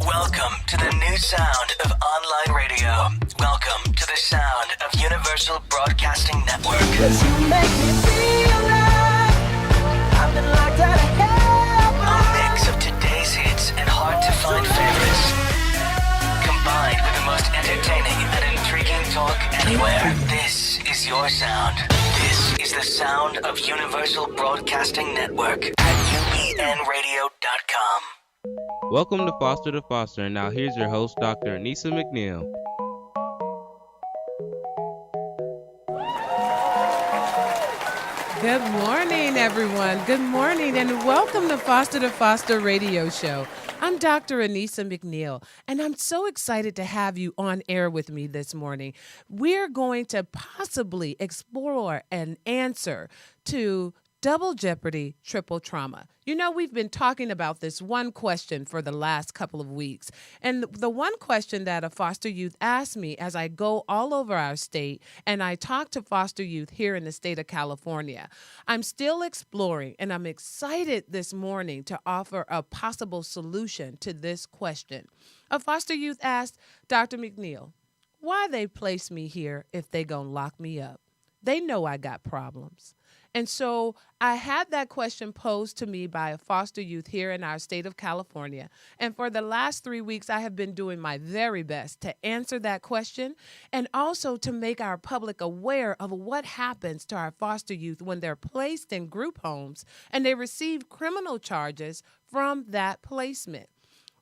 Welcome to the new sound of online radio. Welcome to the sound of Universal Broadcasting Network. 'Cause you make me feel like I've been locked out of heaven. A mix of today's hits and hard-to-find favorites, combined with the most entertaining and intriguing talk anywhere. This is your sound. This is the sound of Universal Broadcasting Network at UBNradio.com. Welcome to Foster, and now here's your host, Dr. Anissa McNeil. Good morning, everyone. Good morning, and welcome to Foster Radio Show. I'm Dr. Anissa McNeil, and I'm so excited to have you on air with me this morning. We're going to possibly explore an answer to double jeopardy, triple trauma. You know, we've been talking about this one question for the last couple of weeks. And the one question that a foster youth asked me as I go all over our state and I talk to foster youth here in the state of California, I'm still exploring, and I'm excited this morning to offer a possible solution to this question. A foster youth asked, Dr. McNeil, why they place me here if they gonna lock me up? They know I got problems. And so I had that question posed to me by a foster youth here in our state of California. And for the last 3 weeks, I have been doing my very best to answer that question and also to make our public aware of what happens to our foster youth when they're placed in group homes and they receive criminal charges from that placement.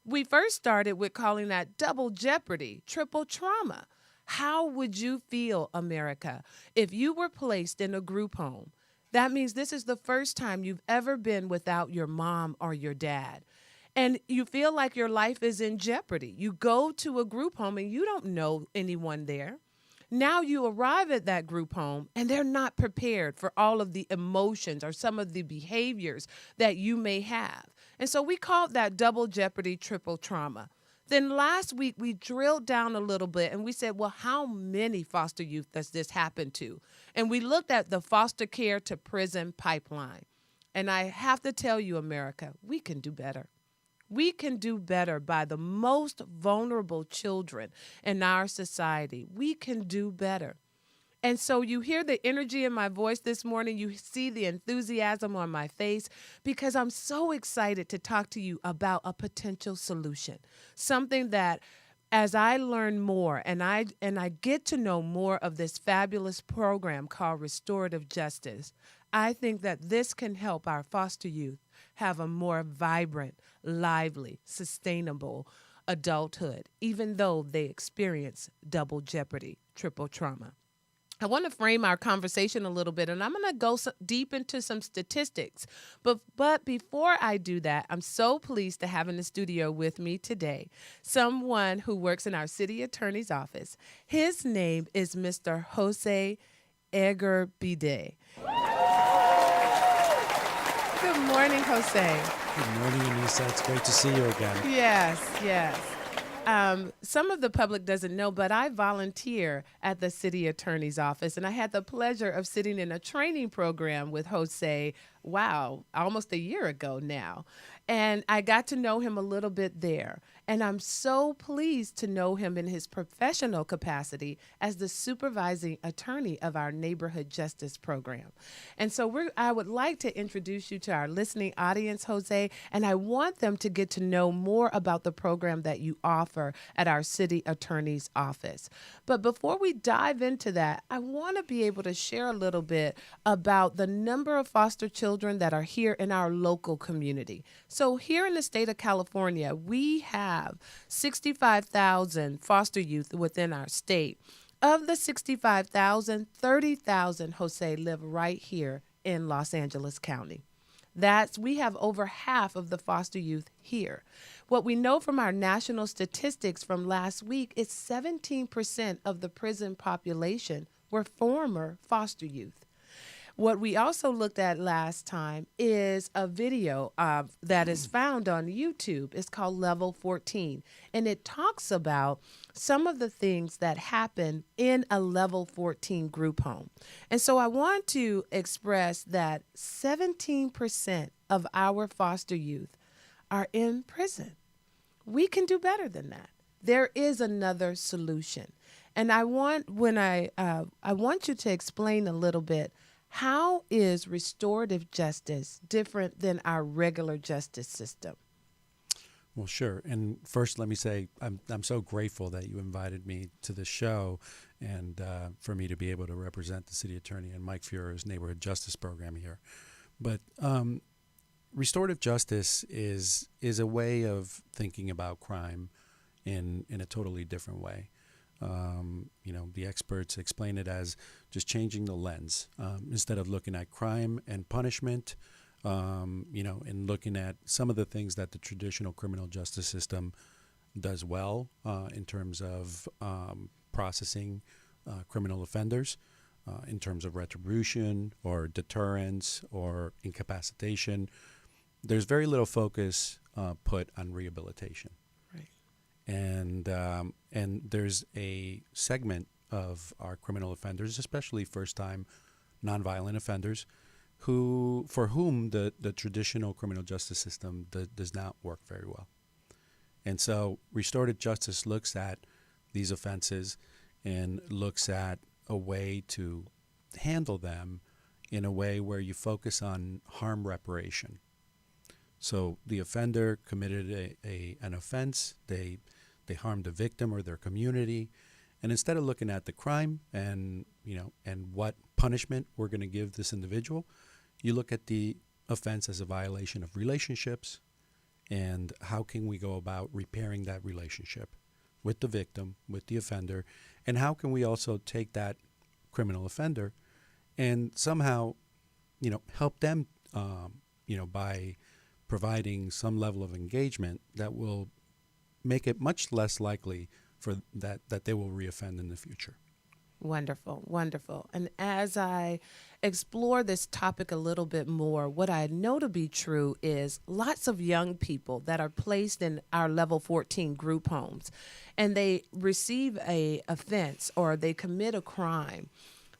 We first started with calling that double jeopardy, triple trauma. How would you feel, America, if you were placed in a group home? That means this is the first time you've ever been without your mom or your dad. And you feel like your life is in jeopardy. You go to a group home and you don't know anyone there. Now you arrive at that group home and they're not prepared for all of the emotions or some of the behaviors that you may have. And so we called that double jeopardy, triple trauma. Then last week, we drilled down a little bit and we said, well, how many foster youth does this happen to? And we looked at the foster care to prison pipeline. And I have to tell you, America, we can do better. We can do better by the most vulnerable children in our society. We can do better. And so you hear the energy in my voice this morning. You see the enthusiasm on my face because I'm so excited to talk to you about a potential solution, something that as I learn more and I get to know more of this fabulous program called Restorative Justice, I think that this can help our foster youth have a more vibrant, lively, sustainable adulthood, even though they experience double jeopardy, triple trauma. I want to frame our conversation a little bit, and I'm going to go deep into some statistics. But before I do that, I'm so pleased to have in the studio with me today someone who works in our city attorney's office. His name is Mr. Jose Egerbide. Good morning, Jose. Good morning, Anissa. It's great to see you again. Yes. Some of the public doesn't know, but I volunteer at the city attorney's office, and I had the pleasure of sitting in a training program with Jose, almost a year ago now. And I got to know him a little bit there. And I'm so pleased to know him in his professional capacity as the supervising attorney of our neighborhood justice program. And so I would like to introduce you to our listening audience, Jose, and I want them to get to know more about the program that you offer at our city attorney's office. But before we dive into that, I want to be able to share a little bit about the number of foster children that are here in our local community. So here in the state of California, we have 65,000 foster youth within our state. Of the 65,000, 30,000, Jose, live right here in Los Angeles County. We have over half of the foster youth here. What we know from our national statistics from last week is 17% of the prison population were former foster youth. What we also looked at last time is a video that is found on YouTube. It's called Level 14, and it talks about some of the things that happen in a Level 14 group home. And so I want to express that 17% of our foster youth are in prison. we can do better than that. There is another solution. And I want you to explain a little bit, how is restorative justice different than our regular justice system? Well, sure. And first, let me say I'm so grateful that you invited me to the show and for me to be able to represent the city attorney and Mike Furer's neighborhood justice program here. But restorative justice is a way of thinking about crime in a totally different way. The experts explain it as just changing the lens. Instead of looking at crime and punishment, and looking at some of the things that the traditional criminal justice system does well in terms of processing criminal offenders, in terms of retribution or deterrence or incapacitation. There's very little focus put on rehabilitation. Right. And there's a segment of our criminal offenders, especially first-time nonviolent offenders, for whom the traditional criminal justice system does not work very well. And so restorative justice looks at these offenses and looks at a way to handle them in a way where you focus on harm reparation. So the offender committed an offense, they harmed a victim or their community, and instead of looking at the crime and what punishment we're going to give this individual, you look at the offense as a violation of relationships and how can we go about repairing that relationship with the victim, with the offender, and how can we also take that criminal offender and somehow, help them, by providing some level of engagement that will make it much less likely for that they will reoffend in the future. Wonderful, wonderful. And as I explore this topic a little bit more, what I know to be true is lots of young people that are placed in our level 14 group homes and they receive a offense or they commit a crime.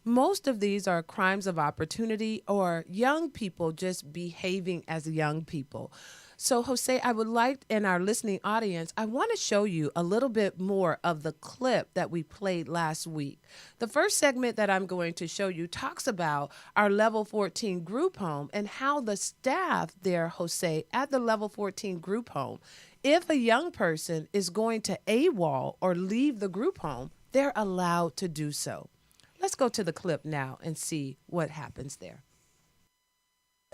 Most of these are crimes of opportunity or young people just behaving as young people. So, Jose, I would like, in our listening audience, I want to show you a little bit more of the clip that we played last week. The first segment that I'm going to show you talks about our level 14 group home and how the staff there, Jose, at the level 14 group home, if a young person is going to AWOL or leave the group home, they're allowed to do so. Let's go to the clip now and see what happens there.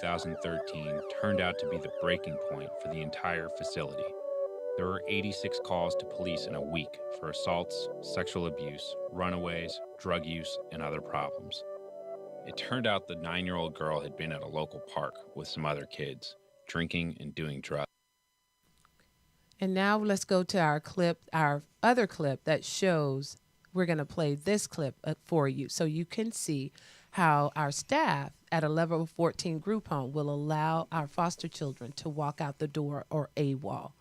2013 turned out to be the breaking point for the entire facility. There were 86 calls to police in a week for assaults, sexual abuse, runaways, drug use, and other problems. It turned out the 9-year-old girl had been at a local park with some other kids, drinking and doing drugs. And now let's go to our other clip that shows, we're going to play this clip for you so you can see how our staff at a level 14 group home will allow our foster children to walk out the door or AWOL.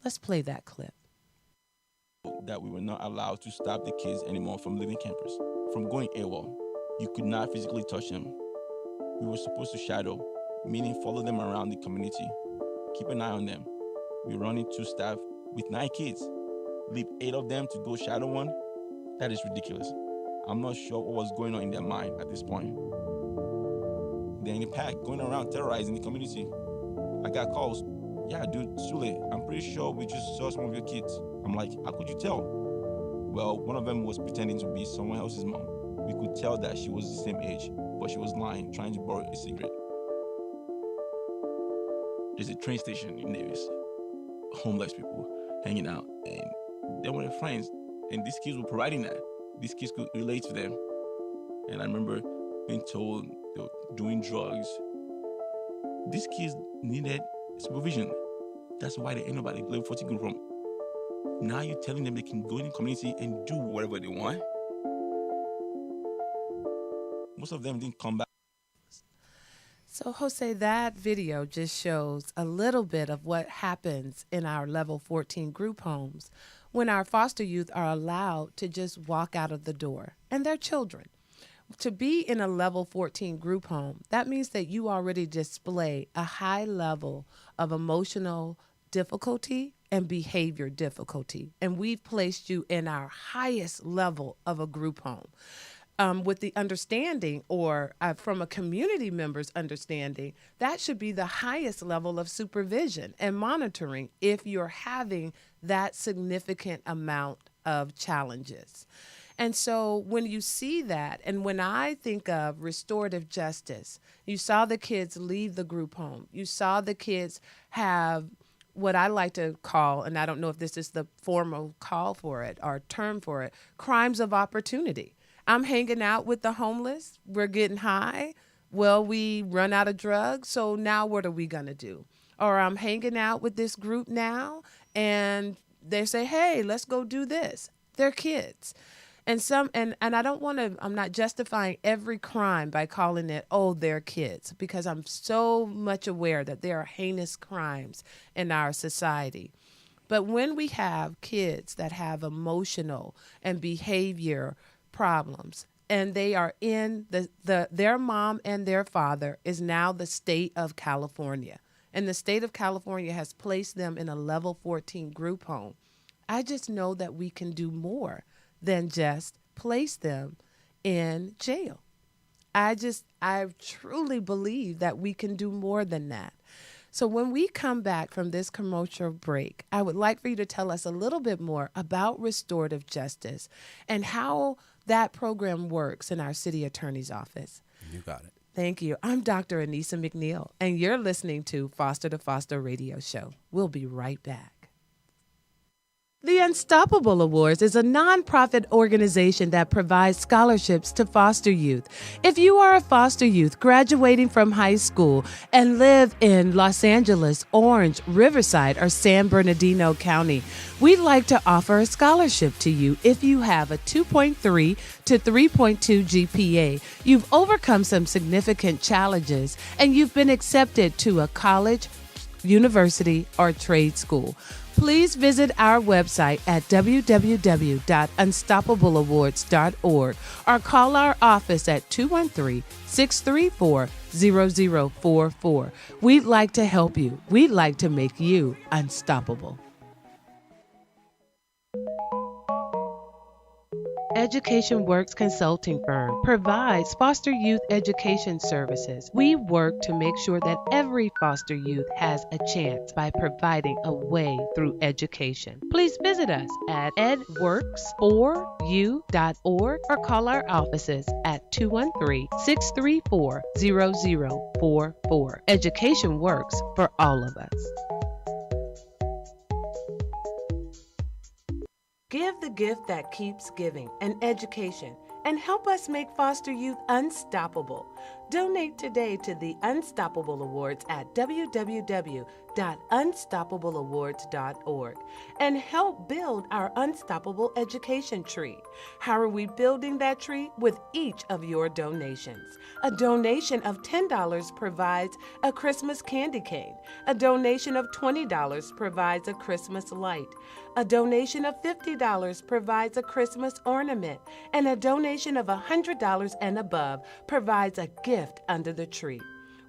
Let's play that clip. That we were not allowed to stop the kids anymore from leaving campus, from going AWOL. You could not physically touch them. We were supposed to shadow, meaning follow them around the community, keep an eye on them. We were running 2 staff with 9 kids. Leave 8 of them to go shadow one? That is ridiculous. I'm not sure what was going on in their mind at this point. They're in a pack, going around terrorizing the community. I got calls. Yeah, dude, Sule, I'm pretty sure we just saw some of your kids. I'm like, how could you tell? Well, one of them was pretending to be someone else's mom. We could tell that she was the same age, but she was lying, trying to borrow a cigarette. There's a train station in Davis. Homeless people hanging out, and they were their friends, and these kids were providing that. These kids could relate to them. And I remember being told they were doing drugs. These kids needed supervision. That's why they ain't nobody level 14 group home. Now you're telling them they can go in the community and do whatever they want. Most of them didn't come back. So, Jose, that video just shows a little bit of what happens in our level 14 group homes when our foster youth are allowed to just walk out of the door, and they're children. To be in a level 14 group home, that means that you already display a high level of emotional difficulty and behavior difficulty, and we've placed you in our highest level of a group home. With the understanding, or from a community member's understanding, that should be the highest level of supervision and monitoring if you're having that significant amount of challenges. And so when you see that, and when I think of restorative justice, you saw the kids leave the group home. You saw the kids have what I like to call, and I don't know if this is the formal call for it or term for it, crimes of opportunity. I'm hanging out with the homeless. We're getting high. Well, we run out of drugs. So now what are we going to do? Or I'm hanging out with this group now and they say, hey, let's go do this. They're kids. And I don't want to, I'm not justifying every crime by calling it, oh, they're kids, because I'm so much aware that there are heinous crimes in our society. But when we have kids that have emotional and behavior problems, and they are in their mom and their father is now the state of California, and the state of California has placed them in a level 14 group home. I just know that we can do more than just place them in jail. I truly believe that we can do more than that. So when we come back from this commercial break, I would like for you to tell us a little bit more about restorative justice and how that program works in our city attorney's office. You got it. Thank you. I'm Dr. Anissa McNeil, and you're listening to Foster to Foster Radio Show. We'll be right back. The Unstoppable Awards is a nonprofit organization that provides scholarships to foster youth. If you are a foster youth graduating from high school and live in Los Angeles, Orange, Riverside, or San Bernardino County, we'd like to offer a scholarship to you if you have a 2.3 to 3.2 GPA, you've overcome some significant challenges, and you've been accepted to a college, university, or trade school. Please visit our website at www.unstoppableawards.org or call our office at 213-634-0044. We'd like to help you. We'd like to make you unstoppable. Education Works Consulting Firm provides foster youth education services. We work to make sure that every foster youth has a chance by providing a way through education. Please visit us at edworks4u.org or call our offices at 213-634-0044. Education works for all of us. Give the gift that keeps giving, an education, and help us make foster youth unstoppable. Donate today to the Unstoppable Awards at www.unstoppableawards.org and help build our unstoppable education tree. How are we building that tree? With each of your donations. A donation of $10 provides a Christmas candy cane. A donation of $20 provides a Christmas light. A donation of $50 provides a Christmas ornament, and a donation of $100 and above provides a gift under the tree.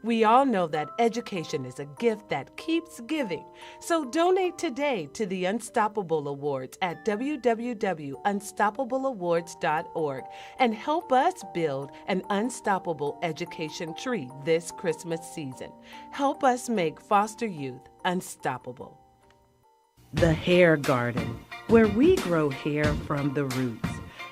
We all know that education is a gift that keeps giving. So donate today to the Unstoppable Awards at www.unstoppableawards.org and help us build an unstoppable education tree this Christmas season. Help us make foster youth unstoppable. The Hair Garden, where we grow hair from the roots,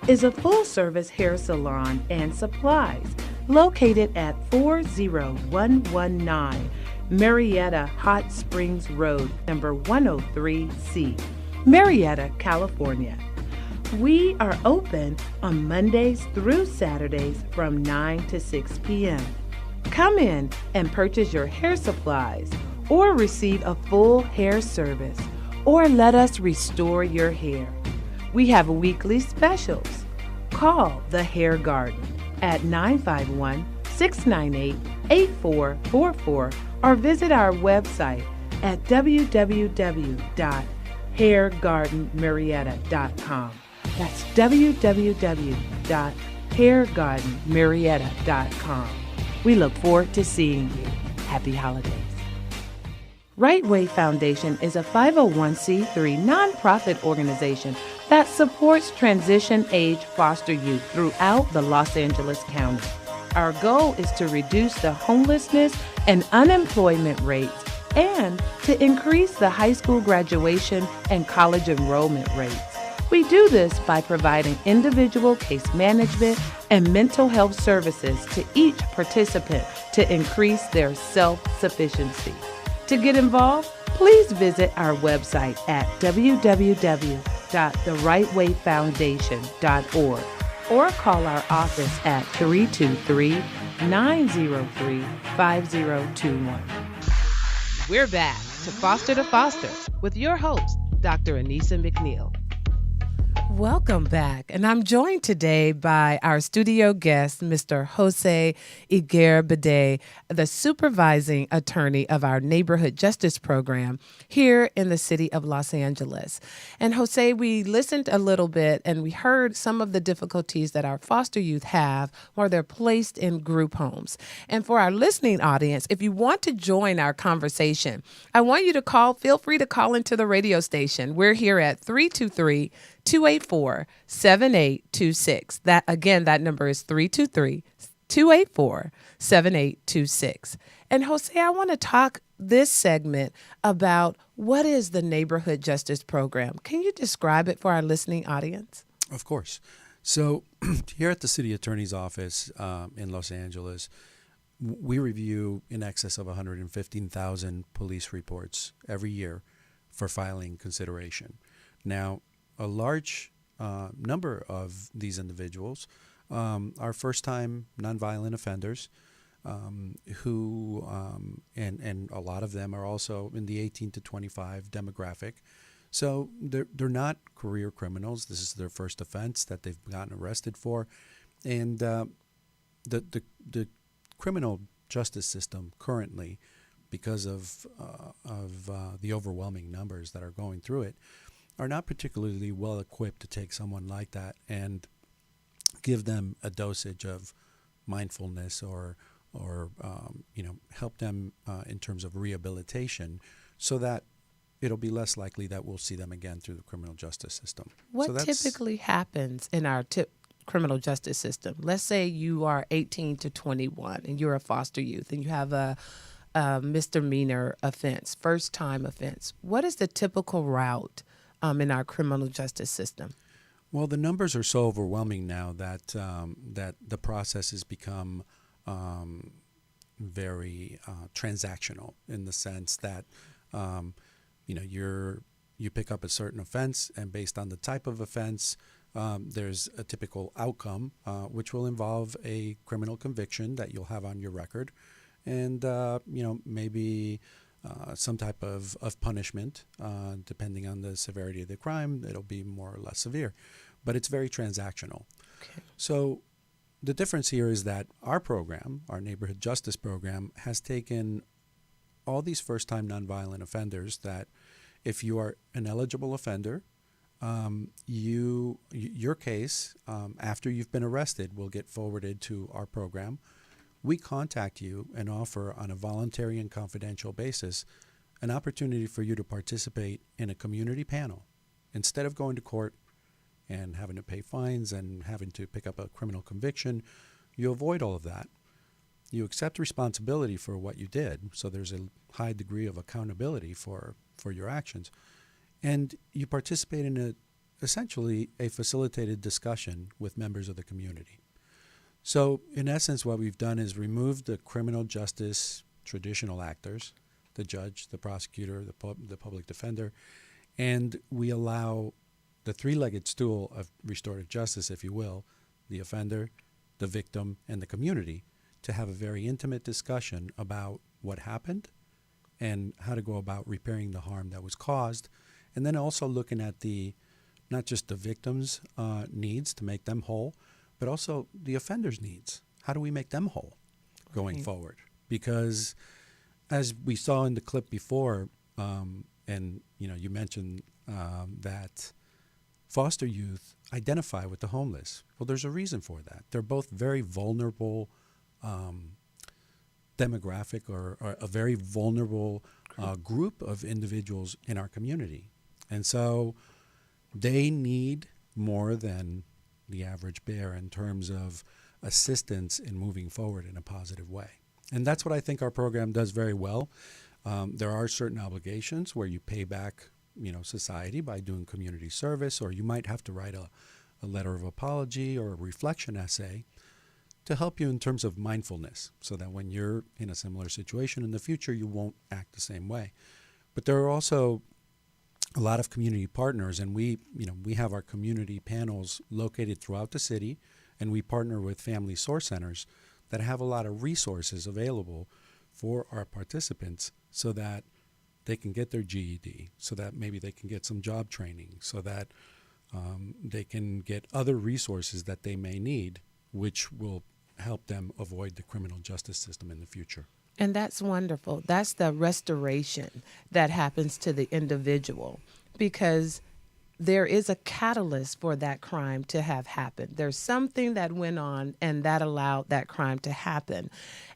is a full-service hair salon and supplies located at 40119 Marietta Hot Springs Road, number 103C, Marietta, California. We are open on Mondays through Saturdays from 9 to 6 p.m. Come in and purchase your hair supplies or receive a full hair service, or let us restore your hair. We have weekly specials. Call The Hair Garden at 951-698-8444 or visit our website at www.hairgardenmarietta.com. That's www.hairgardenmarietta.com. We look forward to seeing you. Happy holidays. Right Way Foundation is a 501c3 nonprofit organization that supports transition-age foster youth throughout the Los Angeles County. Our goal is to reduce the homelessness and unemployment rates and to increase the high school graduation and college enrollment rates. We do this by providing individual case management and mental health services to each participant to increase their self-sufficiency. To get involved, please visit our website at www.therightwayfoundation.org or call our office at 323-903-5021. We're back to Foster with your host, Dr. Anissa McNeil. Welcome back. And I'm joined today by our studio guest, Mr. Jose Iguerbide, the supervising attorney of our Neighborhood Justice Program here in the city of Los Angeles. And Jose, we listened a little bit and we heard some of the difficulties that our foster youth have where they're placed in group homes. And for our listening audience, if you want to join our conversation, I want you to feel free to call into the radio station. We're here at 323-284-7826. That number is 323-284-7826. And Jose, I want to talk this segment about what is the Neighborhood Justice Program. Can you describe it for our listening audience? Of course. So here at the City Attorney's Office in Los Angeles, we review in excess of 115,000 police reports every year for filing consideration. Now, a large number of these individuals are first-time nonviolent offenders who, and a lot of them are also in the 18 to 25 demographic. So they're not career criminals. This is their first offense that they've gotten arrested for. And the criminal justice system currently, because of the overwhelming numbers that are going through it, are not particularly well equipped to take someone like that and give them a dosage of mindfulness or help them in terms of rehabilitation, so that it'll be less likely that we'll see them again through the criminal justice system. What typically happens in our criminal justice system? Let's say you are 18 to 21 and you're a foster youth and you have a misdemeanor offense, first-time offense. What is the typical route in our criminal justice system? Well, the numbers are so overwhelming now that that the process has become very transactional, in the sense that you pick up a certain offense, and based on the type of offense, there's a typical outcome, which will involve a criminal conviction that you'll have on your record, and maybe some type of punishment, depending on the severity of the crime. It'll be more or less severe, but it's very transactional. Okay. So the difference here is that our program, our Neighborhood Justice Program, has taken all these first-time nonviolent offenders that, if you are an eligible offender, your case, after you've been arrested, will get forwarded to our program. We contact you and offer, on a voluntary and confidential basis, an opportunity for you to participate in a community panel. Instead of going to court and having to pay fines and having to pick up a criminal conviction, you avoid all of that. You accept responsibility for what you did, so there's a high degree of accountability for your actions. And you participate in essentially a facilitated discussion with members of the community. So, in essence, what we've done is removed the criminal justice traditional actors, the judge, the prosecutor, the public defender, and we allow the three-legged stool of restorative justice, if you will, the offender, the victim, and the community, to have a very intimate discussion about what happened and how to go about repairing the harm that was caused, and then also looking at not just the victim's needs to make them whole, but also the offender's needs. How do we make them whole going forward? Because as we saw in the clip before, and you mentioned that foster youth identify with the homeless. Well, there's a reason for that. They're both very vulnerable demographic or a very vulnerable group of individuals in our community. And so they need more than the average bear in terms of assistance in moving forward in a positive way. And that's what I think our program does very well. There are certain obligations where you pay back, society by doing community service, or you might have to write a letter of apology or a reflection essay to help you in terms of mindfulness, so that when you're in a similar situation in the future, you won't act the same way. But there are also a lot of community partners, and we have our community panels located throughout the city, and we partner with family source centers that have a lot of resources available for our participants so that they can get their GED, so that maybe they can get some job training, so that they can get other resources that they may need, which will help them avoid the criminal justice system in the future. And that's wonderful. That's the restoration that happens to the individual, because there is a catalyst for that crime to have happened. There's something that went on and that allowed that crime to happen.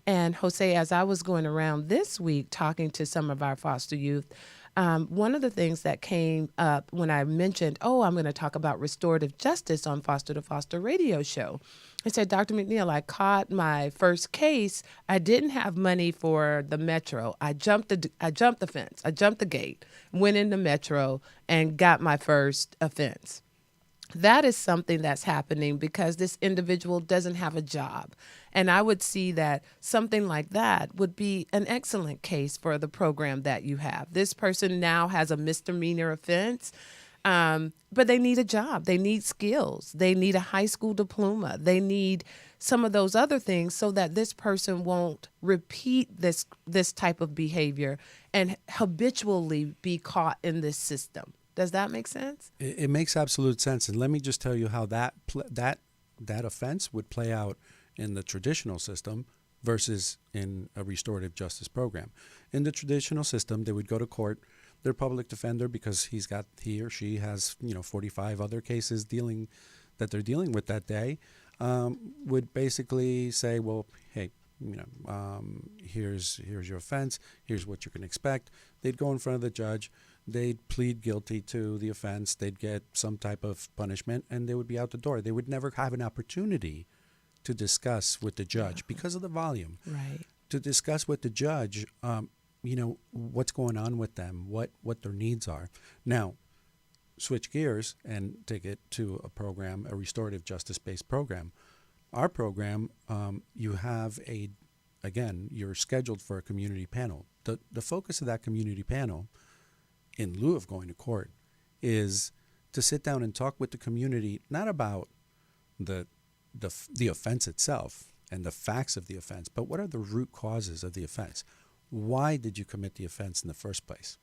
And Jose, as I was going around this week talking to some of our foster youth, one of the things that came up when I mentioned, I'm going to talk about restorative justice on Foster to Foster radio show. I said, Dr. McNeil, I caught my first case. I didn't have money for the Metro. I jumped the fence. I jumped the gate, went in the Metro, and got my first offense. That is something that's happening because this individual doesn't have a job. And I would see that something like that would be an excellent case for the program that you have. This person now has a misdemeanor offense, but they need a job. They need skills. They need a high school diploma. They need some of those other things so that this person won't repeat this type of behavior and habitually be caught in this system. Does that make sense? It makes absolute sense. And let me just tell you how that offense would play out in the traditional system versus in a restorative justice program. In the traditional system, they would go to court. Their public defender, because he or she has 45 other cases that they're dealing with that day, would basically say, well, hey, here's your offense. Here's what you can expect. They'd go in front of the judge. They'd plead guilty to the offense. They'd get some type of punishment, and they would be out the door. They would never have an opportunity to discuss with the judge because of the volume. Right. To discuss with the judge, what's going on with them, what their needs are. Now, switch gears and take it to a program, a restorative justice-based program. Our program, you're scheduled for a community panel. The focus of that community panel, in lieu of going to court, is to sit down and talk with the community, not about the offense itself and the facts of the offense, but what are the root causes of the offense? Why did you commit the offense in the first place?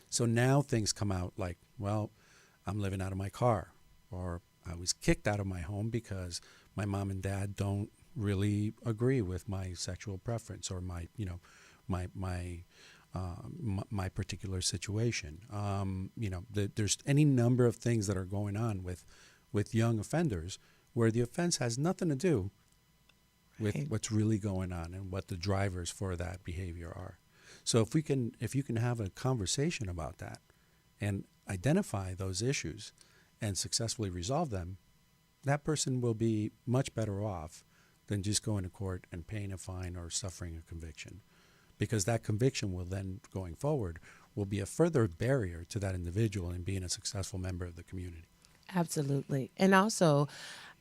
So now things come out like, well, I'm living out of my car, or I was kicked out of my home because my mom and dad don't really agree with my sexual preference or my particular situation. There's any number of things that are going on with young offenders where the offense has nothing to do with what's really going on and what the drivers for that behavior are. So if you can have a conversation about that and identify those issues and successfully resolve them, that person will be much better off than just going to court and paying a fine or suffering a conviction. Because that conviction will then, going forward, will be a further barrier to that individual in being a successful member of the community. Absolutely. And also,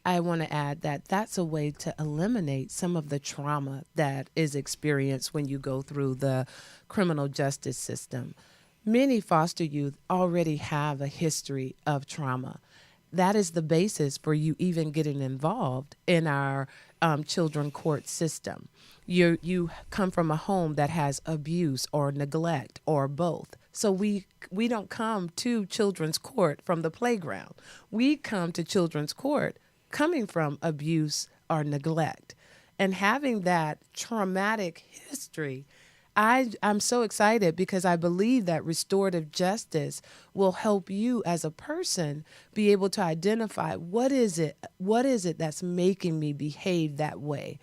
I want to add that that's a way to eliminate some of the trauma that is experienced when you go through the criminal justice system. Many foster youth already have a history of trauma. That is the basis for you even getting involved in our children court system. You come from a home that has abuse or neglect or both. So we don't come to children's court from the playground. We come to children's court coming from abuse or neglect. And having that traumatic history I'm so excited because I believe that restorative justice will help you as a person be able to identify what is it that's making me behave that way?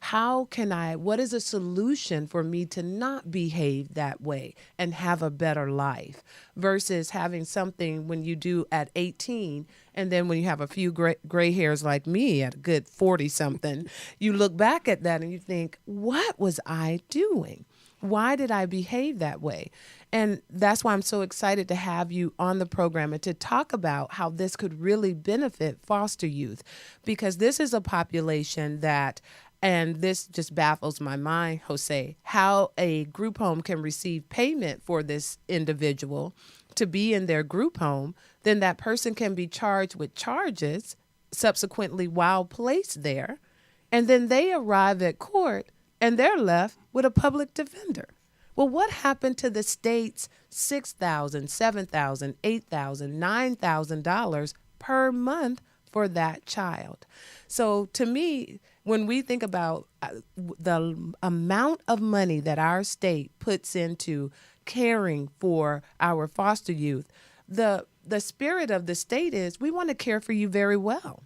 What is a solution for me to not behave that way and have a better life versus having something when you do at 18 and then when you have a few gray hairs like me at a good 40 something, you look back at that and you think, what was I doing? Why did I behave that way? And that's why I'm so excited to have you on the program and to talk about how this could really benefit foster youth, because this is a population that, and this just baffles my mind, Jose, how a group home can receive payment for this individual to be in their group home, then that person can be charged with charges subsequently while placed there, and then they arrive at court and they're left with a public defender. Well, what happened to the state's $6,000, $7,000, $8,000, $9,000 per month for that child? So to me, when we think about the amount of money that our state puts into caring for our foster youth, the spirit of the state is we want to care for you very well.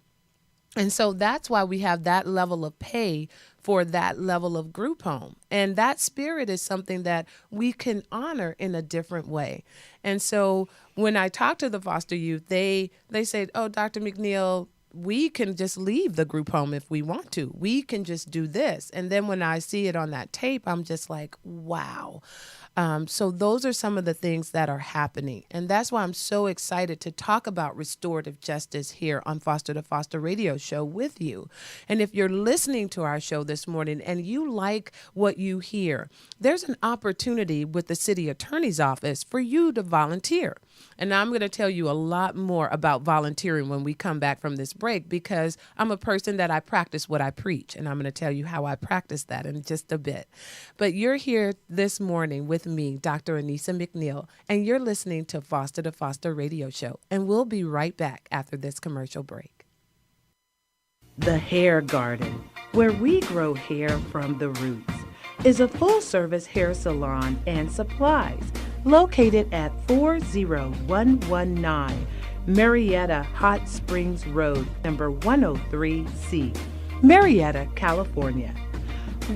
And so that's why we have that level of pay for that level of group home. And that spirit is something that we can honor in a different way. And so when I talk to the foster youth, they say, oh, Dr. McNeil, we can just leave the group home if we want to. We can just do this. And then when I see it on that tape, I'm just like, wow. So those are some of the things that are happening. And that's why I'm so excited to talk about restorative justice here on Foster to Foster Radio Show with you. And if you're listening to our show this morning and you like what you hear, there's an opportunity with the city attorney's office for you to volunteer. And I'm going to tell you a lot more about volunteering when we come back from this break, because I'm a person that I practice what I preach. And I'm going to tell you how I practice that in just a bit. But you're here this morning with me, Dr. Anissa McNeil, and you're listening to Foster to Foster Radio Show. And we'll be right back after this commercial break. The Hair Garden, where we grow hair from the roots, is a full-service hair salon and supplies located at 40119 Marietta Hot Springs Road, number 103C, Marietta, California.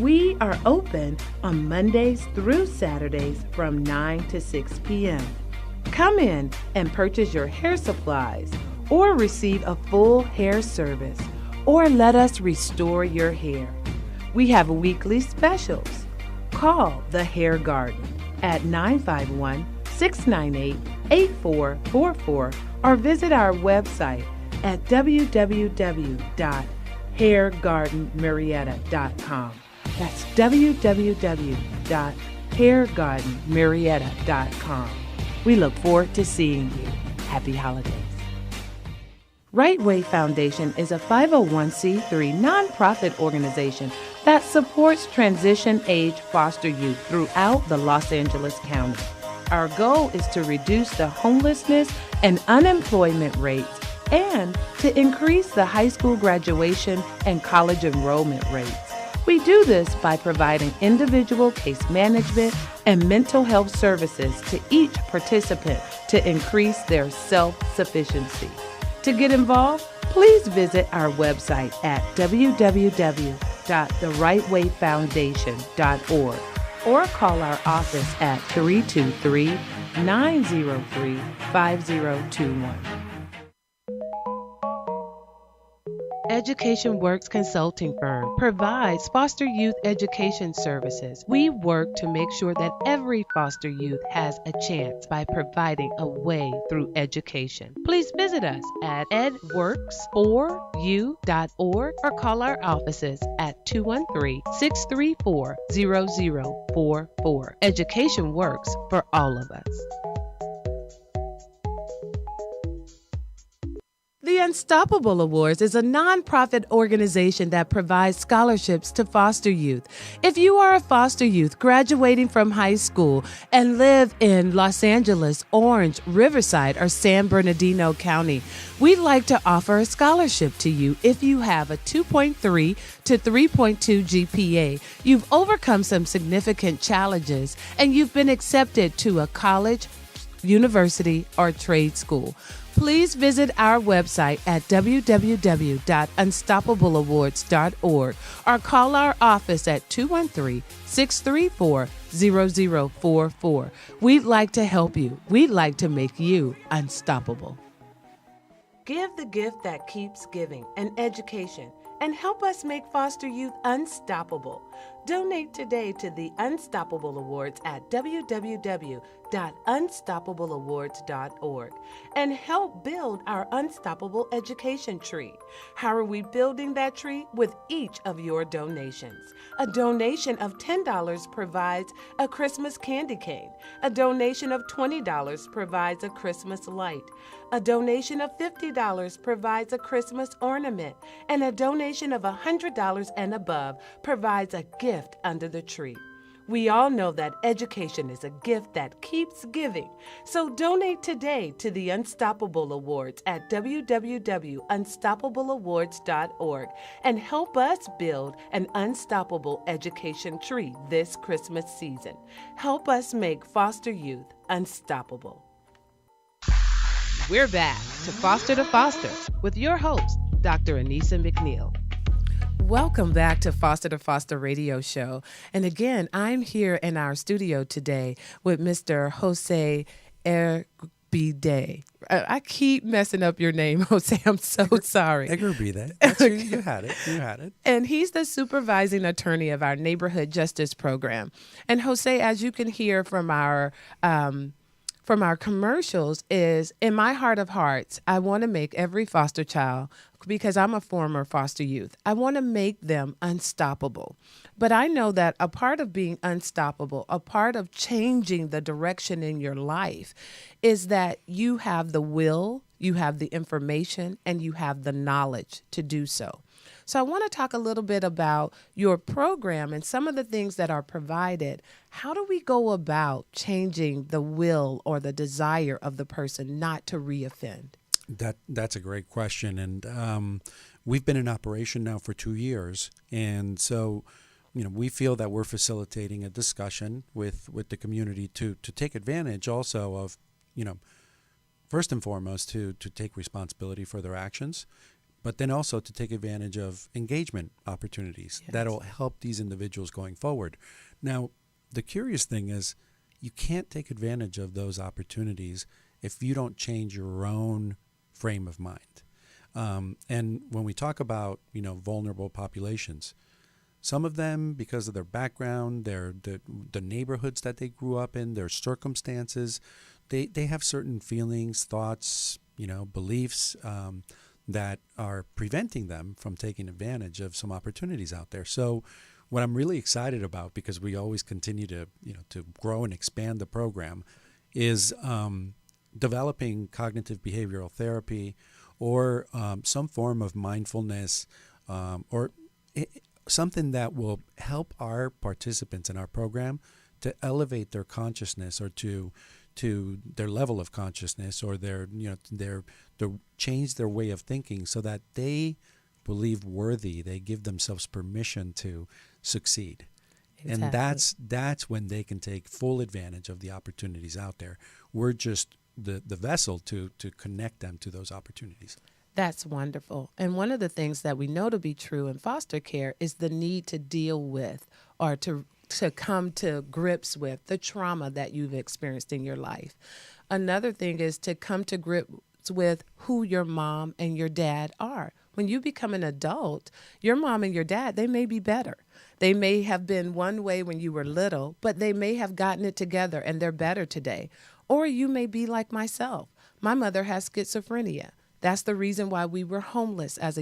We are open on Mondays through Saturdays from 9 to 6 p.m. Come in and purchase your hair supplies or receive a full hair service, or let us restore your hair. We have weekly specials. Call The Hair Garden at 951-698-8444 or visit our website at www.hairgardenmarietta.com. That's www.hairgardenmarietta.com. We look forward to seeing you. Happy holidays. Right Way Foundation is a 501c3 nonprofit organization that supports transition-age foster youth throughout the Los Angeles County. Our goal is to reduce the homelessness and unemployment rates and to increase the high school graduation and college enrollment rates. We do this by providing individual case management and mental health services to each participant to increase their self-sufficiency. To get involved, please visit our website at www.therightwayfoundation.org or call our office at 323-903-5021. Education Works Consulting Firm provides foster youth education services. We work to make sure that every foster youth has a chance by providing a way through education. Please visit us at edworks4u.org or call our offices at 213-634-0044. Education works for all of us. The The Unstoppable Awards is a nonprofit organization that provides scholarships to foster youth. If you are a foster youth graduating from high school and live in Los Angeles, Orange, Riverside, or San Bernardino County, we'd like to offer a scholarship to you if you have a 2.3 to 3.2 GPA, you've overcome some significant challenges, and you've been accepted to a college, university, or trade school. Please visit our website at www.unstoppableawards.org or call our office at 213-634-0044. We'd like to help you. We'd like to make you unstoppable. Give the gift that keeps giving, an education, and help us make foster youth unstoppable. Donate today to the Unstoppable Awards at www.unstoppableawards.org and help build our unstoppable education tree. How are we building that tree? With each of your donations. A donation of $10 provides a Christmas candy cane. A donation of $20 provides a Christmas light. A donation of $50 provides a Christmas ornament, and a donation of $100 and above provides a gift under the tree. We all know that education is a gift that keeps giving. So donate today to the Unstoppable Awards at www.unstoppableawards.org and help us build an unstoppable education tree this Christmas season. Help us make foster youth unstoppable. We're back to Foster with your host, Dr. Anissa McNeil. Welcome back to Foster Radio Show. And again, I'm here in our studio today with Mr. Jose Egurbide. I keep messing up your name, Jose. I'm so sorry. Egurbide. You had it. And he's the supervising attorney of our neighborhood justice program. And Jose, as you can hear from our commercials, is in my heart of hearts, I want to make every foster child, because I'm a former foster youth, I want to make them unstoppable. But I know that a part of being unstoppable, a part of changing the direction in your life, is that you have the will, you have the information, and you have the knowledge to do so. So I want to talk a little bit about your program and some of the things that are provided. How do we go about changing the will or the desire of the person not to reoffend? That's a great question. And we've been in operation now for 2 years. And so, we feel that we're facilitating a discussion with the community to take advantage also of, first and foremost, to take responsibility for their actions, but then also to take advantage of engagement opportunities that'll help these individuals going forward. Now, the curious thing is you can't take advantage of those opportunities if you don't change your own frame of mind. And when we talk about, vulnerable populations, some of them, because of their background, the neighborhoods that they grew up in, their circumstances, they have certain feelings, thoughts, beliefs, that are preventing them from taking advantage of some opportunities out there. So what I'm really excited about, because we always continue to grow and expand the program, is developing cognitive behavioral therapy or some form of mindfulness or something that will help our participants in our program to elevate their consciousness or to their level of consciousness or their change their way of thinking so that they believe worthy, they give themselves permission to succeed. Exactly. And that's when they can take full advantage of the opportunities out there. We're just the vessel to connect them to those opportunities. That's wonderful. And one of the things that we know to be true in foster care is the need to deal with or to come to grips with the trauma that you've experienced in your life. Another thing is to come to grips with who your mom and your dad are. When you become an adult, your mom and your dad, they may be better. They may have been one way when you were little, but they may have gotten it together and they're better today. Or you may be like myself. My mother has schizophrenia. That's the reason why we were homeless as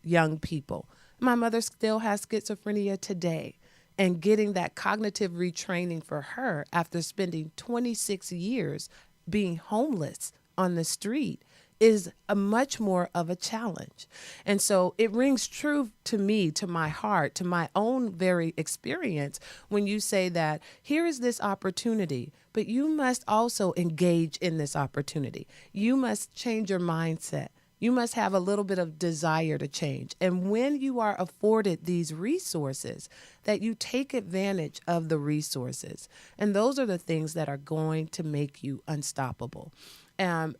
young people. My mother still has schizophrenia today. And getting that cognitive retraining for her after spending 26 years being homeless on the street is a much more of a challenge. And so it rings true to me, to my heart, to my own very experience when you say that here is this opportunity, but you must also engage in this opportunity. You must change your mindset. You must have a little bit of desire to change. And when you are afforded these resources, that you take advantage of the resources. And those are the things that are going to make you unstoppable. And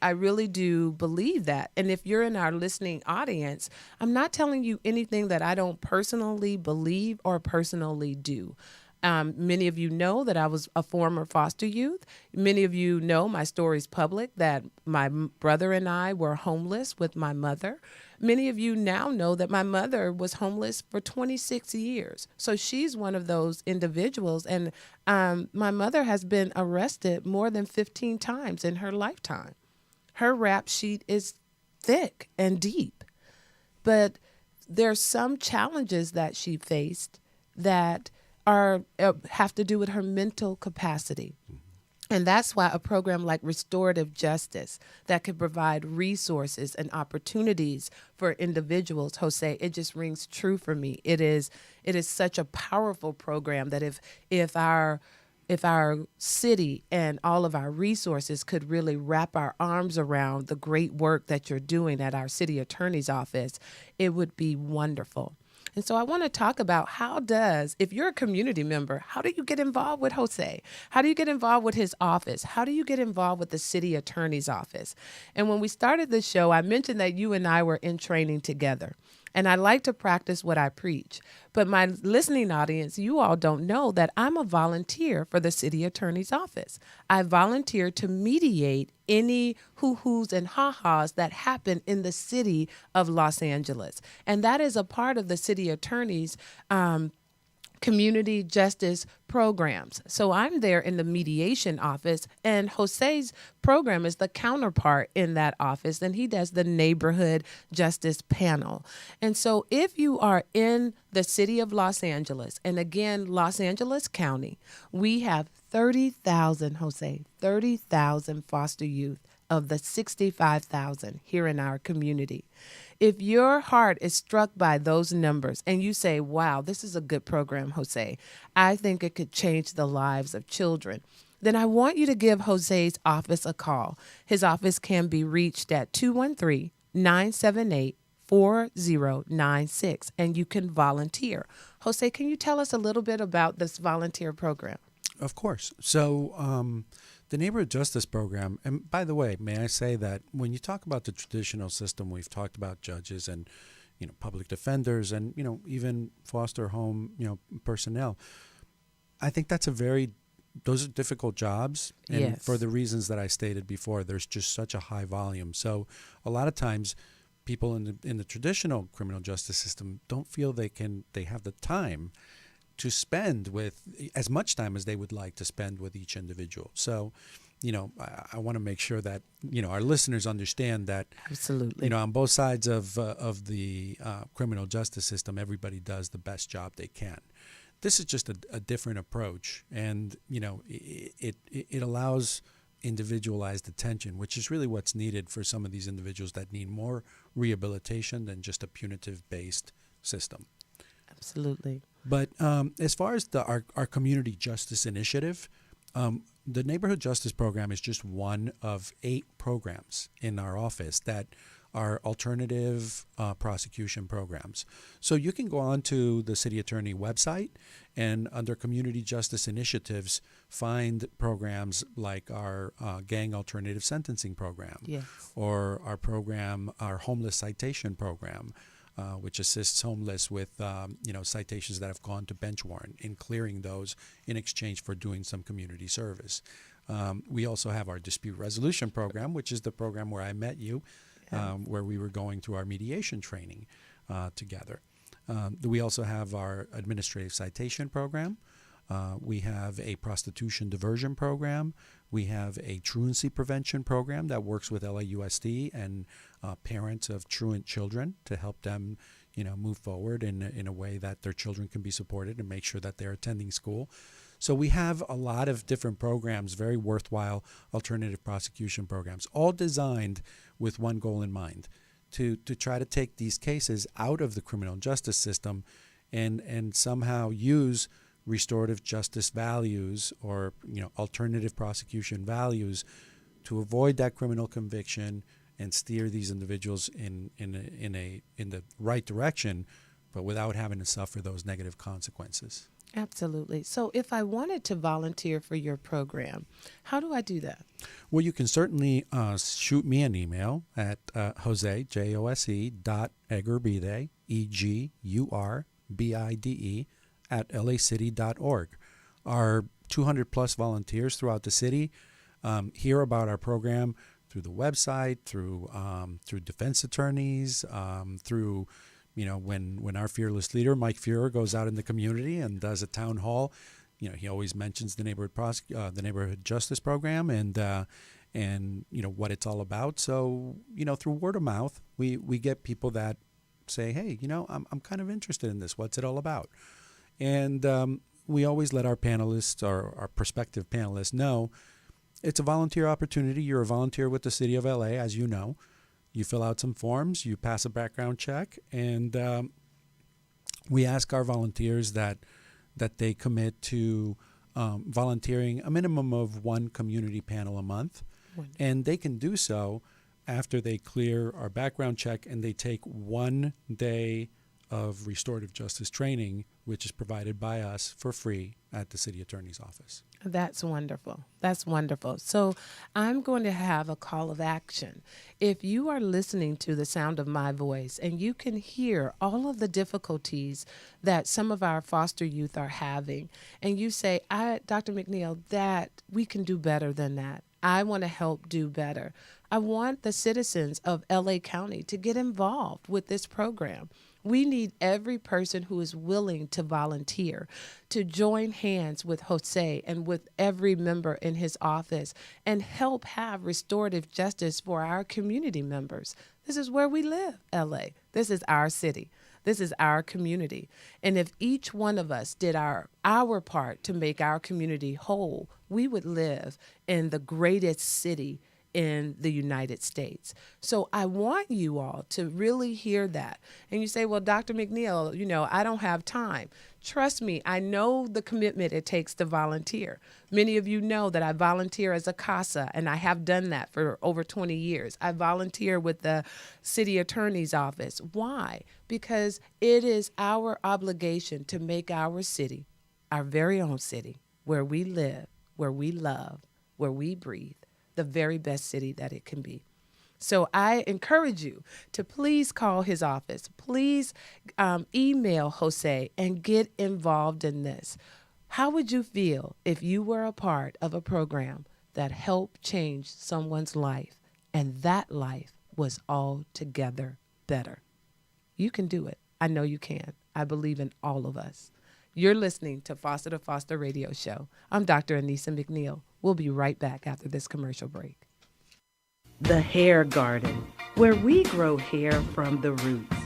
I really do believe that. And if you're in our listening audience, I'm not telling you anything that I don't personally believe or personally do. Many of you know that I was a former foster youth. Many of you know my story's public, that my brother and I were homeless with my mother. Many of you now know that my mother was homeless for 26 years. So she's one of those individuals. And my mother has been arrested more than 15 times in her lifetime. Her rap sheet is thick and deep. But there's some challenges that she faced that have to do with her mental capacity. And that's why a program like Restorative Justice that could provide resources and opportunities for individuals, Jose, it just rings true for me. It is such a powerful program that if our city and all of our resources could really wrap our arms around the great work that you're doing at our city attorney's office, it would be wonderful. And so I want to talk about if you're a community member, how do you get involved with Jose? How do you get involved with his office? How do you get involved with the city attorney's office? And when we started this show, I mentioned that you and I were in training together. And I like to practice what I preach. But my listening audience, you all don't know that I'm a volunteer for the city attorney's office. I volunteer to mediate any hoo-hoos and ha-has that happen in the city of Los Angeles. And that is a part of the city attorney's community justice programs. So I'm there in the mediation office, and Jose's program is the counterpart in that office, and he does the neighborhood justice panel. And so if you are in the city of Los Angeles, and again, Los Angeles County, we have 30,000 foster youth of the 65,000 here in our community. If your heart is struck by those numbers and you say, wow, this is a good program, Jose, I think it could change the lives of children, then I want you to give Jose's office a call. His office can be reached at 213-978-4096, and you can volunteer. Jose, can you tell us a little bit about this volunteer program? Of course. So the Neighborhood Justice Program, and by the way, may I say that when you talk about the traditional system, we've talked about judges and, public defenders and, even foster home, personnel. I think those are difficult jobs. And Yes. for the reasons that I stated before, there's just such a high volume. So a lot of times people in the traditional criminal justice system don't feel they have the time to spend with as much time as they would like to spend with each individual. So, I want to make sure that, our listeners understand that, Absolutely. On both sides of the criminal justice system, everybody does the best job they can. This is just a different approach, and, it allows individualized attention, which is really what's needed for some of these individuals that need more rehabilitation than just a punitive-based system. Absolutely. But as far as our community justice initiative, the Neighborhood Justice Program is just one of 8 programs in our office that are alternative prosecution programs. So you can go on to the city attorney website and under community justice initiatives, find programs like our gang alternative sentencing program, Yes. or our homeless citation program, which assists homeless with citations that have gone to bench warrant in clearing those in exchange for doing some community service. We also have our dispute resolution program, which is the program where I met you, where we were going through our mediation training together. We also have our administrative citation program. We have a prostitution diversion program. We have a truancy prevention program that works with LAUSD and parents of truant children to help them, move forward in a way that their children can be supported and make sure that they're attending school. So we have a lot of different programs, very worthwhile alternative prosecution programs, all designed with one goal in mind, to try to take these cases out of the criminal justice system and somehow use restorative justice values or alternative prosecution values to avoid that criminal conviction and steer these individuals in the right direction, but without having to suffer those negative consequences. Absolutely. So if I wanted to volunteer for your program, how do I do that? Well, you can certainly shoot me an email at Jose, Jose, .egurbide, EGURBIDE, at lacity.org. Our 200 plus volunteers throughout the city hear about our program through the website, through defense attorneys, through when our fearless leader, Mike Fuhrer, goes out in the community and does a town hall, he always mentions the neighborhood justice program and what it's all about. So, through word of mouth, we get people that say, hey, I'm kind of interested in this. What's it all about? And we always let our panelists or our prospective panelists know it's a volunteer opportunity. You're a volunteer with the city of LA, as you know. You fill out some forms, you pass a background check, and we ask our volunteers that they commit to volunteering a minimum of one community panel a month. Wonderful. And they can do so after they clear our background check and they take 1 day of restorative justice training, which is provided by us for free at the city attorney's office. That's wonderful. That's wonderful. So I'm going to have a call of action. If you are listening to the sound of my voice and you can hear all of the difficulties that some of our foster youth are having, and you say, Dr. McNeil, that we can do better than that. I want to help do better. I want the citizens of LA County to get involved with this program. We need every person who is willing to volunteer to join hands with Jose and with every member in his office and help have restorative justice for our community members. This is where we live, LA. This is our city. This is our community. And if each one of us did our part to make our community whole, we would live in the greatest city in the United States. So I want you all to really hear that. And you say, well, Dr. McNeil, I don't have time. Trust me, I know the commitment it takes to volunteer. Many of you know that I volunteer as a CASA, and I have done that for over 20 years. I volunteer with the city attorney's office. Why? Because it is our obligation to make our city, our very own city, where we live, where we love, where we breathe, the very best city that it can be. So I encourage you to please call his office. Please email Jose and get involved in this. How would you feel if you were a part of a program that helped change someone's life and that life was altogether better? You can do it. I know you can. I believe in all of us. You're listening to Foster to Foster Radio Show. I'm Dr. Anissa McNeil. We'll be right back after this commercial break. The Hair Garden, where we grow hair from the roots,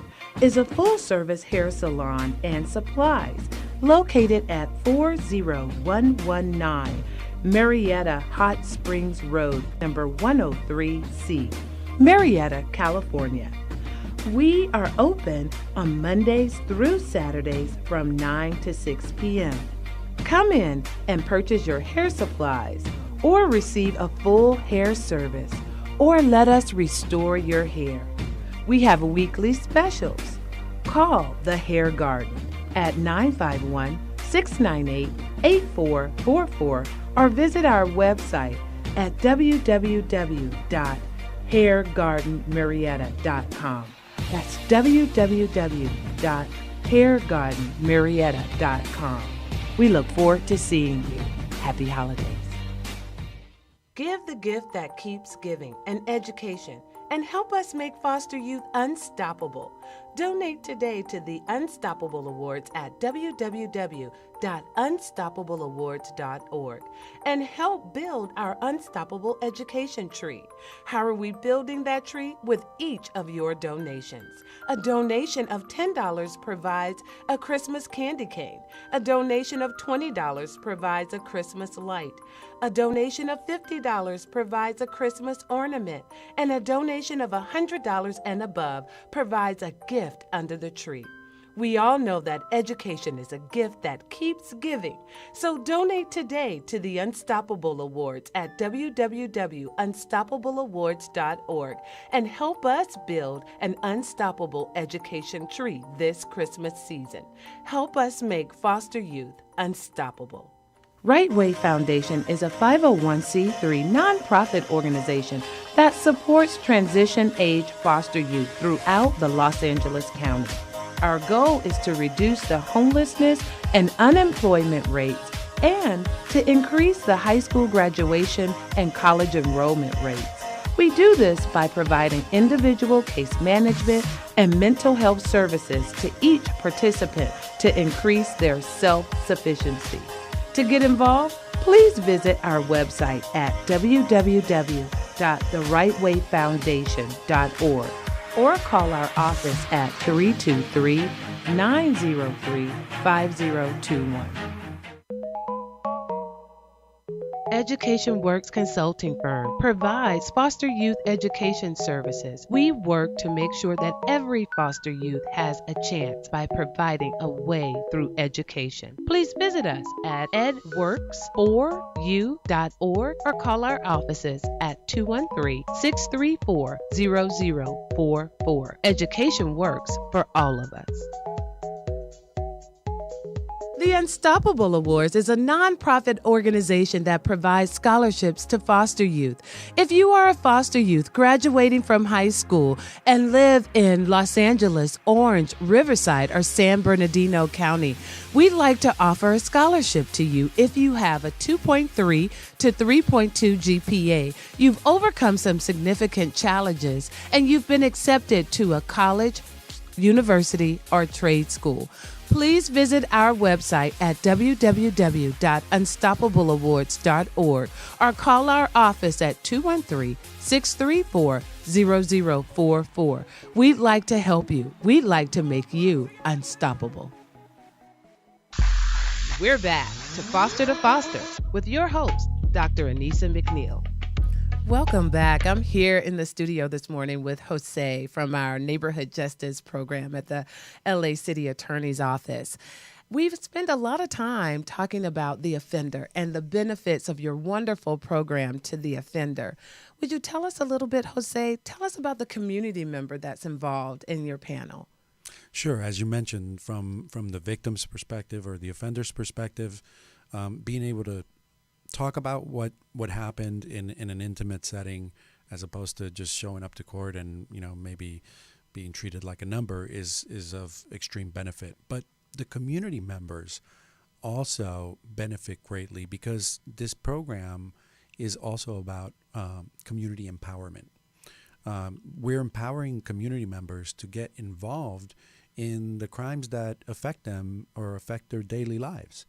is a full-service hair salon and supplies located at 40119 Marietta Hot Springs Road, number 103C, Marietta, California. We are open on Mondays through Saturdays from 9 to 6 p.m. Come in and purchase your hair supplies or receive a full hair service or let us restore your hair. We have weekly specials. Call The Hair Garden at 951-698-8444 or visit our website at www.hairgardenmarietta.com. That's www.hairgardenmarietta.com. We look forward to seeing you. Happy holidays. Give the gift that keeps giving, an education, and help us make foster youth unstoppable. Donate today to the Unstoppable Awards at www.unstoppableawards.org and help build our Unstoppable Education Tree. How are we building that tree? With each of your donations. A donation of $10 provides a Christmas candy cane. A donation of $20 provides a Christmas light. A donation of $50 provides a Christmas ornament. And a donation of $100 and above provides a gift under the tree. We all know that education is a gift that keeps giving. So donate today to the Unstoppable Awards at www.unstoppableawards.org and help us build an unstoppable education tree this Christmas season. Help us make foster youth unstoppable. Right Way Foundation is a 501c3 nonprofit organization that supports transition-age foster youth throughout the Los Angeles County. Our goal is to reduce the homelessness and unemployment rates and to increase the high school graduation and college enrollment rates. We do this by providing individual case management and mental health services to each participant to increase their self-sufficiency. To get involved, please visit our website at www.therightwayfoundation.org or call our office at 323-903-5021. Education Works Consulting Firm provides foster youth education services. We work to make sure that every foster youth has a chance by providing a way through education. Please visit us at edworks4u.org or call our offices at 213-634-0044. Education works for all of us. The Unstoppable Awards is a nonprofit organization that provides scholarships to foster youth. If you are a foster youth graduating from high school and live in Los Angeles, Orange, Riverside, or San Bernardino County, we'd like to offer a scholarship to you if you have a 2.3 to 3.2 GPA, you've overcome some significant challenges, and you've been accepted to a college, university, or trade school. Please visit our website at www.unstoppableawards.org or call our office at 213-634-0044. We'd like to help you. We'd like to make you unstoppable. We're back to Foster with your host, Dr. Anissa McNeil. Welcome back. I'm here in the studio this morning with Jose from our Neighborhood Justice Program at the LA City Attorney's Office. We've spent a lot of time talking about the offender and the benefits of your wonderful program to the offender. Would you tell us a little bit, Jose? Tell us about the community member that's involved in your panel. Sure. As you mentioned, from the victim's perspective or the offender's perspective, being able to talk about what happened in an intimate setting as opposed to just showing up to court and, maybe being treated like a number is of extreme benefit. But the community members also benefit greatly because this program is also about community empowerment. We're empowering community members to get involved in the crimes that affect them or affect their daily lives.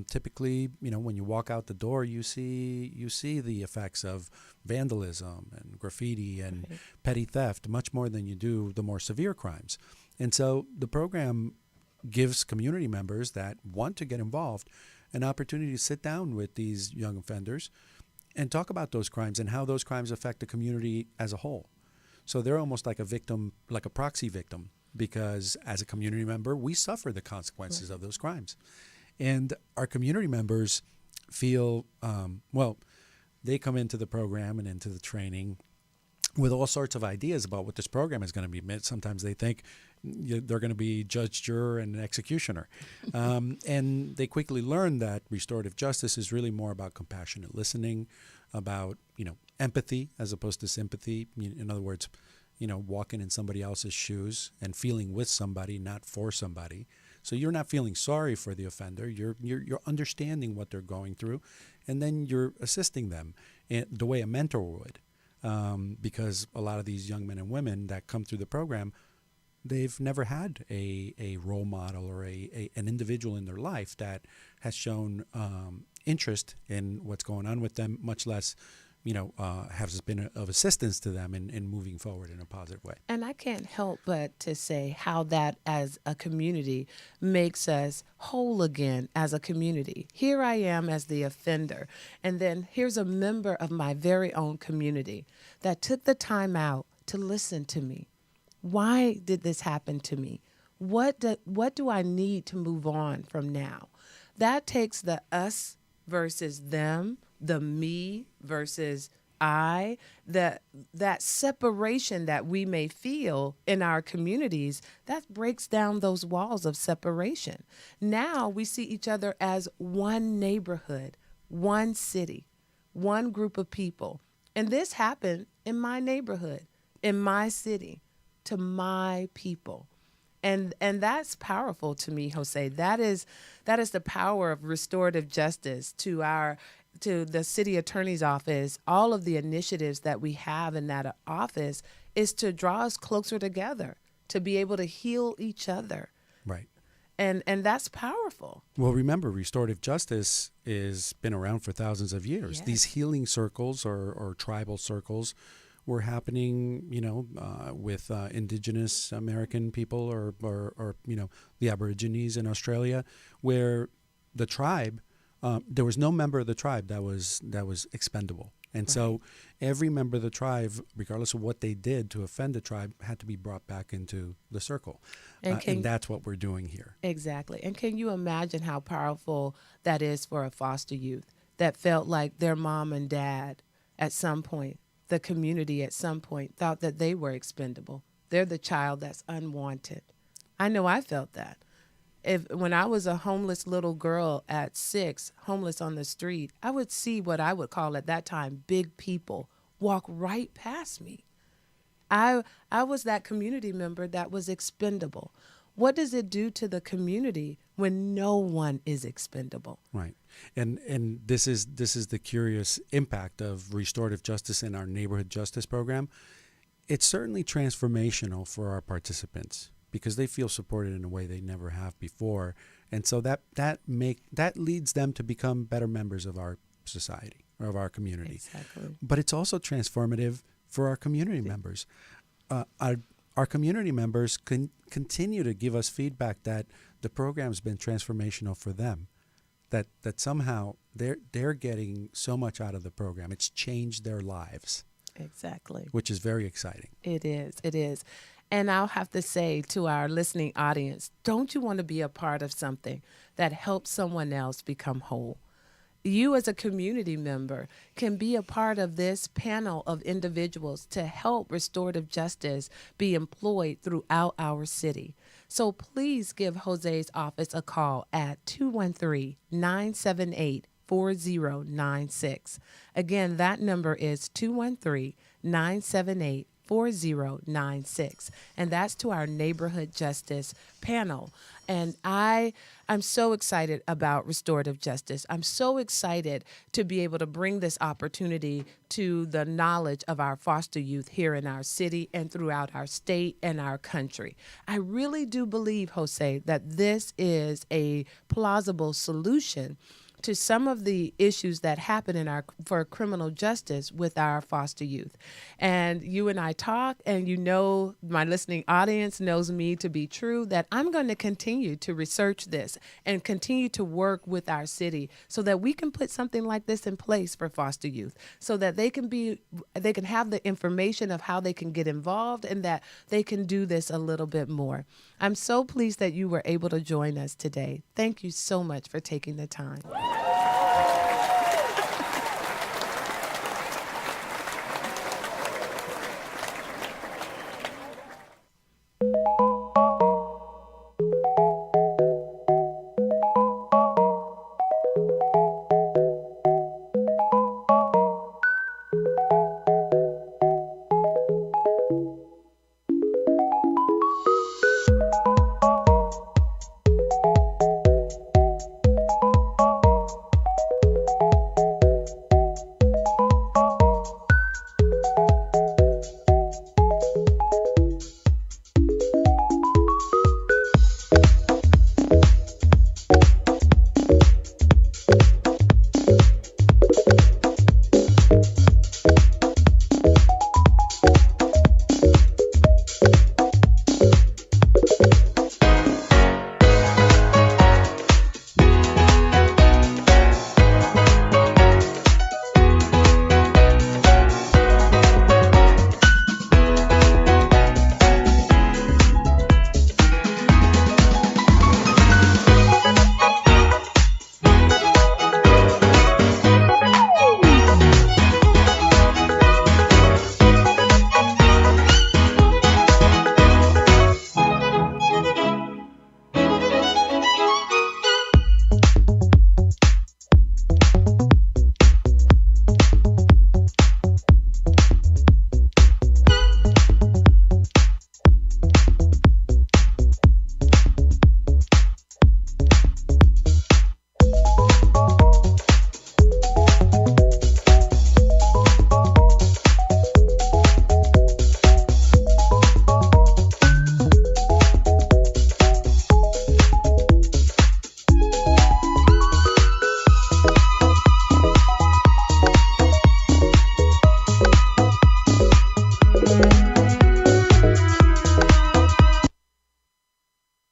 Typically, when you walk out the door, you see the effects of vandalism and graffiti and petty theft much more than you do the more severe crimes. And so the program gives community members that want to get involved an opportunity to sit down with these young offenders and talk about those crimes and how those crimes affect the community as a whole. So they're almost like a victim, like a proxy victim, because as a community member, we suffer the consequences of those crimes. And our community members feel, they come into the program and into the training with all sorts of ideas about what this program is going to be. Sometimes they think they're going to be judge, juror, and executioner. And they quickly learn that restorative justice is really more about compassionate listening, about, empathy as opposed to sympathy. In other words, walking in somebody else's shoes and feeling with somebody, not for somebody. So you're not feeling sorry for the offender. You're understanding what they're going through, and then you're assisting them in the way a mentor would. Because a lot of these young men and women that come through the program they've never had a role model or an individual in their life that has shown interest in what's going on with them, much less, has been of assistance to them in moving forward in a positive way. And I can't help but to say how that as a community makes us whole again as a community. Here I am as the offender, and then here's a member of my very own community that took the time out to listen to me. Why did this happen to me? What do I need to move on from now? That takes the us versus them, the me versus I, that separation that we may feel in our communities, that breaks down those walls of separation. Now we see each other as one neighborhood, one city, one group of people. And this happened in my neighborhood, in my city, to my people. And that's powerful to me, Jose. That is the power of restorative justice to the city attorney's office. All of the initiatives that we have in that office is to draw us closer together, to be able to heal each other. Right. And that's powerful. Well, remember, restorative justice has been around for thousands of years. Yes. These healing circles or tribal circles were happening, with indigenous American people or the Aborigines in Australia, where the tribe, there was no member of the tribe that was expendable. And so every member of the tribe, regardless of what they did to offend the tribe, had to be brought back into the circle. And that's what we're doing here. Exactly. And can you imagine how powerful that is for a foster youth that felt like their mom and dad at some point, the community at some point, thought that they were expendable. They're the child that's unwanted. I know I felt that. When I was a homeless little girl at 6, homeless on the street, I would see what I would call at that time big people walk right past me. I was that community member that was expendable. What does it do to the community when no one is expendable? Right. And this is the curious impact of restorative justice in our neighborhood justice program. It's certainly transformational for our participants because they feel supported in a way they never have before. And so that leads them to become better members of our society or of our community. Exactly. But it's also transformative for our community members. Our community members can continue to give us feedback that the program's been transformational for them, that somehow they're getting so much out of the program. It's changed their lives. Exactly. Which is very exciting. It is. And I'll have to say to our listening audience, don't you want to be a part of something that helps someone else become whole? You as a community member can be a part of this panel of individuals to help restorative justice be employed throughout our city. So please give Jose's office a call at 213-978-4096. Again, that number is 213-978-4096. And that's to our neighborhood justice panel. And I'm so excited about restorative justice. I'm so excited to be able to bring this opportunity to the knowledge of our foster youth here in our city and throughout our state and our country. I really do believe, Jose, that this is a plausible solution to some of the issues that happen for criminal justice with our foster youth. And you and I talk, and my listening audience knows me to be true, that I'm going to continue to research this and continue to work with our city so that we can put something like this in place for foster youth, so that they can have the information of how they can get involved and that they can do this a little bit more. I'm so pleased that you were able to join us today. Thank you so much for taking the time.